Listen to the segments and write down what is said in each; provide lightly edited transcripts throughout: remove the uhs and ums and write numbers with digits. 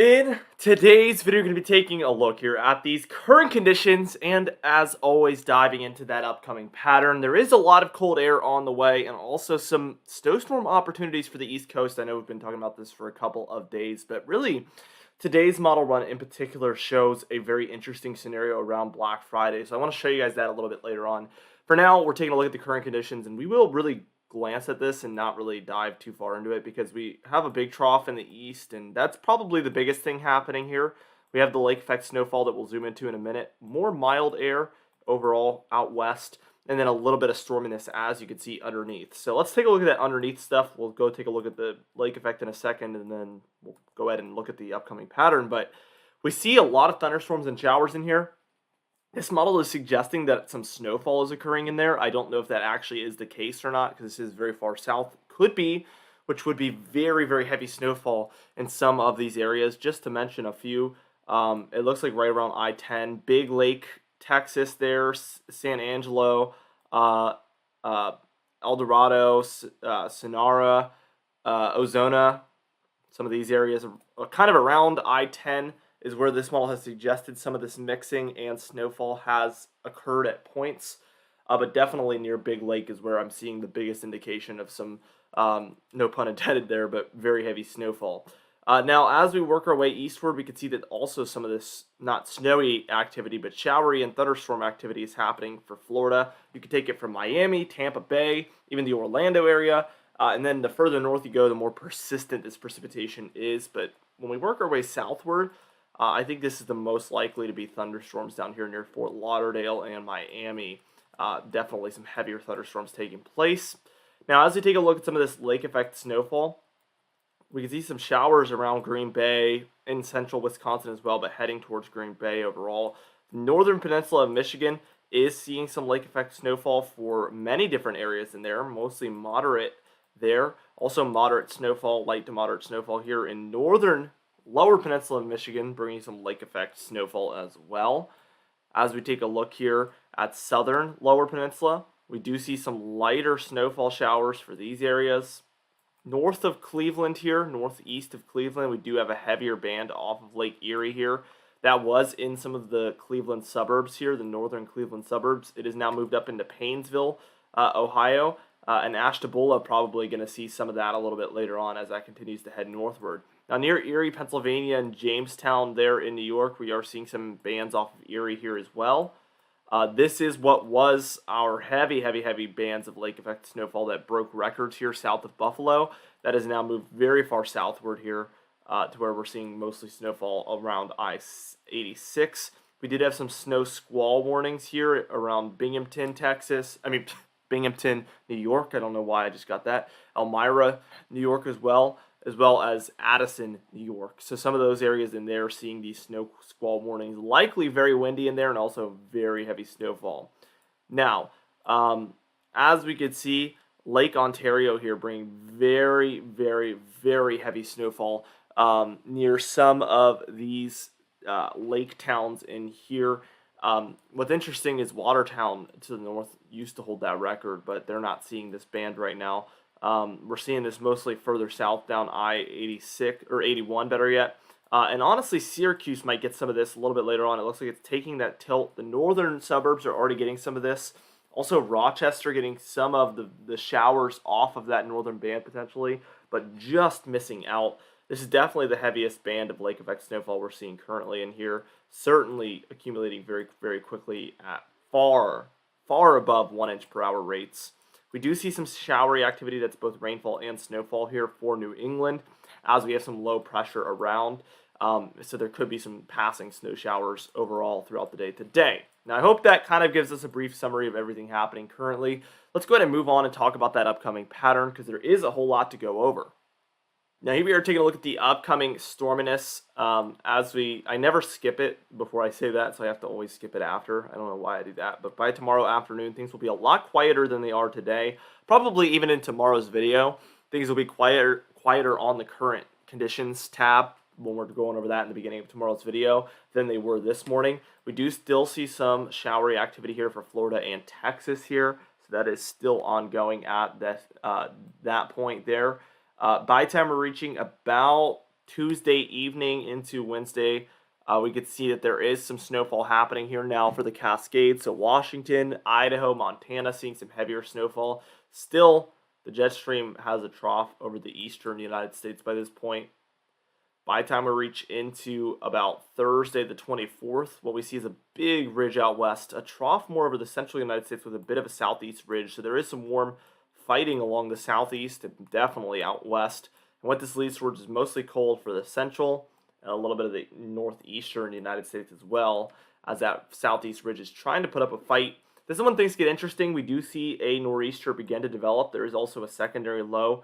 In today's video, we're going to be taking a look here at these current conditions and, as always, diving into that upcoming pattern. There is a lot of cold air on the way and also some snowstorm opportunities for the East Coast. I know we've been talking about this for a couple of days, but really, today's model run in particular shows a very interesting scenario around Black Friday. So I want to show you guys that a little bit later on. For now, we're taking a look at the current conditions, and we will really glance at this and not really dive too far into it because we have a big trough in the east, and that's probably the biggest thing happening here. We have the lake effect snowfall that we'll zoom into in a minute. More mild air overall out west, and then a little bit of storminess as you can see underneath. So let's take a look at that underneath stuff. We'll go take a look at the lake effect in a second, and then we'll go ahead and look at the upcoming pattern. But we see a lot of thunderstorms and showers in here. This model is suggesting that some snowfall is occurring in there. I don't know if that actually is the case or not because this is very far south. Could be, which would be very, very heavy snowfall in some of these areas. Just to mention a few, it looks like right around I-10, Big Lake, Texas there, San Angelo, El Dorado, Sonora, Ozona. Some of these areas are kind of around I-10 is where this model has suggested some of this mixing and snowfall has occurred at points. But definitely near Big Lake is where I'm seeing the biggest indication of some, no pun intended there, but very heavy snowfall. Now, as we work our way eastward, we can see that also some of this, not snowy activity, but showery and thunderstorm activity is happening for Florida. You can take it from Miami, Tampa Bay, even the Orlando area. And then the further north you go, the more persistent this precipitation is. But when we work our way southward, I think this is the most likely to be thunderstorms down here near Fort Lauderdale and Miami. Definitely some heavier thunderstorms taking place. Now, as we take a look at some of this lake effect snowfall, we can see some showers around Green Bay, in central Wisconsin as well, but heading towards Green Bay overall. The northern peninsula of Michigan is seeing some lake effect snowfall for many different areas in there, mostly moderate there. Also moderate snowfall, light to moderate snowfall here in northern lower peninsula of Michigan, bringing some lake effect snowfall as well. As we take a look here at southern lower peninsula, we do see some lighter snowfall showers for these areas. North of Cleveland here, northeast of Cleveland, we do have a heavier band off of Lake Erie here. That was in some of the Cleveland suburbs here, the northern Cleveland suburbs. It is now moved up into Paynesville, Ohio. And Ashtabula probably going to see some of that a little bit later on as that continues to head northward. Now, near Erie, Pennsylvania, and Jamestown there in New York, we are seeing some bands off of Erie here as well. This is what was our heavy bands of lake effect snowfall that broke records here south of Buffalo. That has now moved very far southward here to where we're seeing mostly snowfall around I-86. We did have some snow squall warnings here around Binghamton, Binghamton, New York. I don't know why I just got that. Elmira, New York as well as Addison, New York. So some of those areas in there seeing these snow squall warnings, likely very windy in there and also very heavy snowfall. Now, as we could see, Lake Ontario here bringing very, very, very heavy snowfall near some of these lake towns in here. What's interesting is Watertown to the north used to hold that record, but they're not seeing this band right now. We're seeing this mostly further south down I-86, or 81 better yet. And honestly, Syracuse might get some of this a little bit later on. It looks like it's taking that tilt. The northern suburbs are already getting some of this. Also, Rochester getting some of the showers off of that northern band potentially, but just missing out. This is definitely the heaviest band of lake effect snowfall we're seeing currently in here. Certainly accumulating very, very quickly at far above 1 inch per hour rates. We do see some showery activity that's both rainfall and snowfall here for New England as we have some low pressure around. So there could be some passing snow showers overall throughout the day today. Now, I hope that kind of gives us a brief summary of everything happening currently. Let's go ahead and move on and talk about that upcoming pattern because there is a whole lot to go over. Now, here we are taking a look at the upcoming storminess. I never skip it before I say that, so I have to always skip it after. I don't know why I do that, but by tomorrow afternoon, things will be a lot quieter than they are today. Probably even in tomorrow's video, things will be quieter on the current conditions tab when we're going over that in the beginning of tomorrow's video than they were this morning. We do still see some showery activity here for Florida and Texas here, so that is still ongoing at that point there. By the time we're reaching about Tuesday evening into Wednesday, we could see that there is some snowfall happening here now for the Cascades. So Washington, Idaho, Montana seeing some heavier snowfall. Still, the jet stream has a trough over the eastern United States by this point. By the time we reach into about Thursday the 24th, what we see is a big ridge out west, a trough more over the central United States with a bit of a southeast ridge. So there is some warm fighting along the southeast and definitely out west. And what this leads towards is mostly cold for the central and a little bit of the northeastern United States as well, as that southeast ridge is trying to put up a fight. This is when things get interesting. We do see a nor'easter begin to develop. There is also a secondary low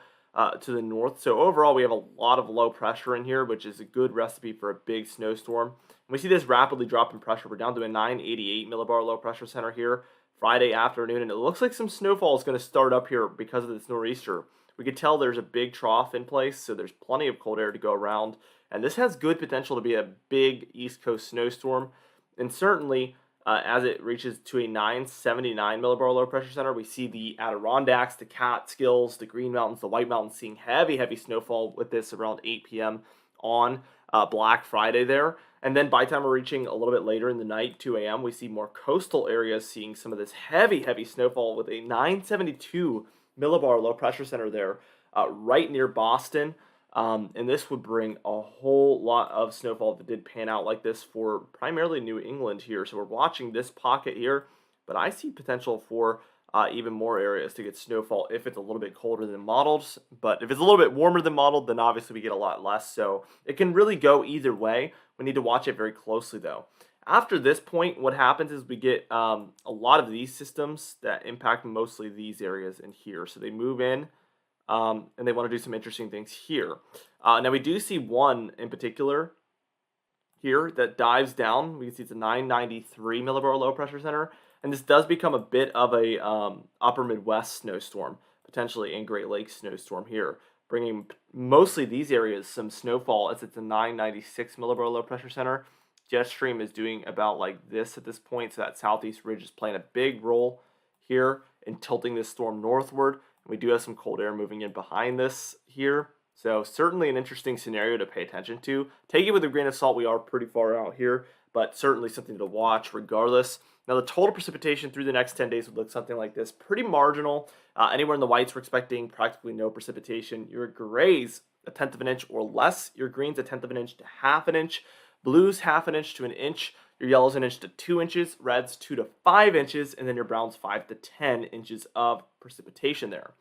to the north. So overall, we have a lot of low pressure in here, which is a good recipe for a big snowstorm. And we see this rapidly drop in pressure. We're down to a 988 millibar low pressure center here Friday afternoon, and it looks like some snowfall is going to start up here because of this nor'easter. We could tell there's a big trough in place, so there's plenty of cold air to go around. And this has good potential to be a big East Coast snowstorm. And certainly, as it reaches to a 979 millibar low pressure center, we see the Adirondacks, the Catskills, the Green Mountains, the White Mountains seeing heavy snowfall with this around 8 p.m. on Black Friday there. And then by the time we're reaching a little bit later in the night, 2 a.m., we see more coastal areas seeing some of this heavy snowfall with a 972 millibar low pressure center there right near Boston. And this would bring a whole lot of snowfall that did pan out like this for primarily New England here. So we're watching this pocket here, but I see potential for even more areas to get snowfall if it's a little bit colder than modeled. But if it's a little bit warmer than modeled, then obviously we get a lot less. So it can really go either way. We need to watch it very closely though. After this point, what happens is we get a lot of these systems that impact mostly these areas in here. So they move in. And they want to do some interesting things here. Now we do see one in particular here that dives down. We can see it's a 993 millibar low pressure center, and this does become a bit of a upper Midwest snowstorm, potentially in Great Lakes snowstorm here, bringing mostly these areas some snowfall as it's a 996 millibar low pressure center. Jet stream is doing about like this at this point, so that southeast ridge is playing a big role here in tilting this storm northward. We do have some cold air moving in behind this here. So certainly an interesting scenario to pay attention to. Take it with a grain of salt. We are pretty far out here, but certainly something to watch regardless. Now the total precipitation through the next 10 days would look something like this. Pretty marginal. Anywhere in the whites we're expecting practically no precipitation. Your grays, 1/10 of an inch or less. Your greens, 1/10 of an inch to 1/2 an inch. Blues, 1/2 an inch to an inch. Your yellows, 1 inch to 2 inches. Reds, 2 to 5 inches. And then your browns, 5 to 10 inches of precipitation there.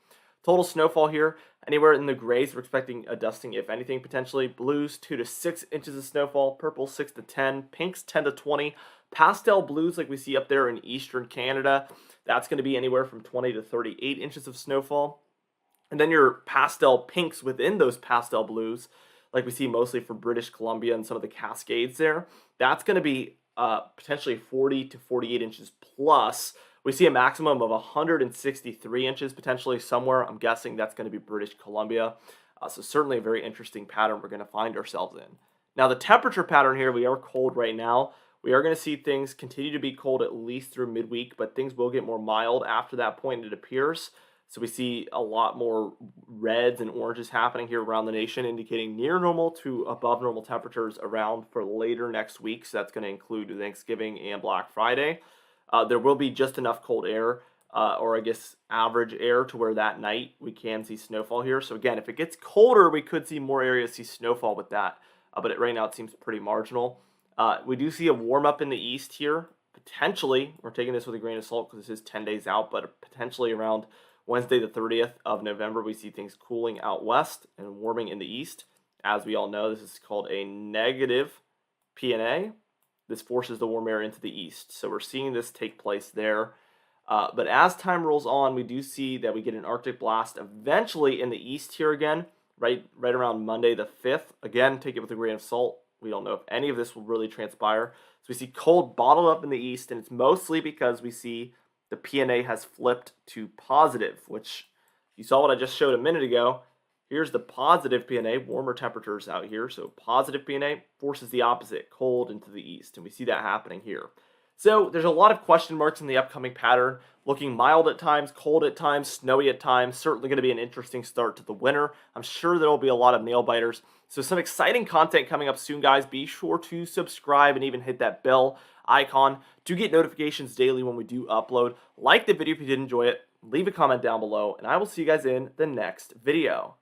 Total snowfall here, anywhere in the grays, we're expecting a dusting, if anything, potentially. Blues, 2 to 6 inches of snowfall. Purple, 6 to 10. Pinks, 10 to 20. Pastel blues, like we see up there in eastern Canada, that's going to be anywhere from 20 to 38 inches of snowfall. And then your pastel pinks within those pastel blues, like we see mostly for British Columbia and some of the Cascades there, that's going to be potentially 40 to 48 inches plus. We see a maximum of 163 inches potentially somewhere. I'm guessing that's going to be British Columbia. So certainly a very interesting pattern we're going to find ourselves in. Now the temperature pattern here, we are cold right now. We are going to see things continue to be cold at least through midweek, but things will get more mild after that point, it appears. So we see a lot more reds and oranges happening here around the nation, indicating near normal to above normal temperatures around for later next week. So that's going to include Thanksgiving and Black Friday. There will be just enough cold air, or I guess average air, to where that night we can see snowfall here. So again, if it gets colder, we could see more areas see snowfall with that. But right now it seems pretty marginal. We do see a warm up in the east here. Potentially, we're taking this with a grain of salt because this is 10 days out, but potentially around Wednesday the 30th of November, we see things cooling out west and warming in the east. As we all know, this is called a negative PNA. This forces the warm air into the east. So we're seeing this take place there. But as time rolls on, we do see that we get an Arctic blast eventually in the east here again, right around Monday the 5th. Again, take it with a grain of salt. We don't know if any of this will really transpire. So we see cold bottled up in the east, and it's mostly because we see the PNA has flipped to positive, which you saw what I just showed a minute ago. Here's the positive PNA, warmer temperatures out here. So positive PNA forces the opposite, cold into the east. And we see that happening here. So there's a lot of question marks in the upcoming pattern. Looking mild at times, cold at times, snowy at times. Certainly going to be an interesting start to the winter. I'm sure there will be a lot of nail biters. So some exciting content coming up soon, guys. Be sure to subscribe and even hit that bell icon to get notifications daily when we do upload. Like the video if you did enjoy it. Leave a comment down below, and I will see you guys in the next video.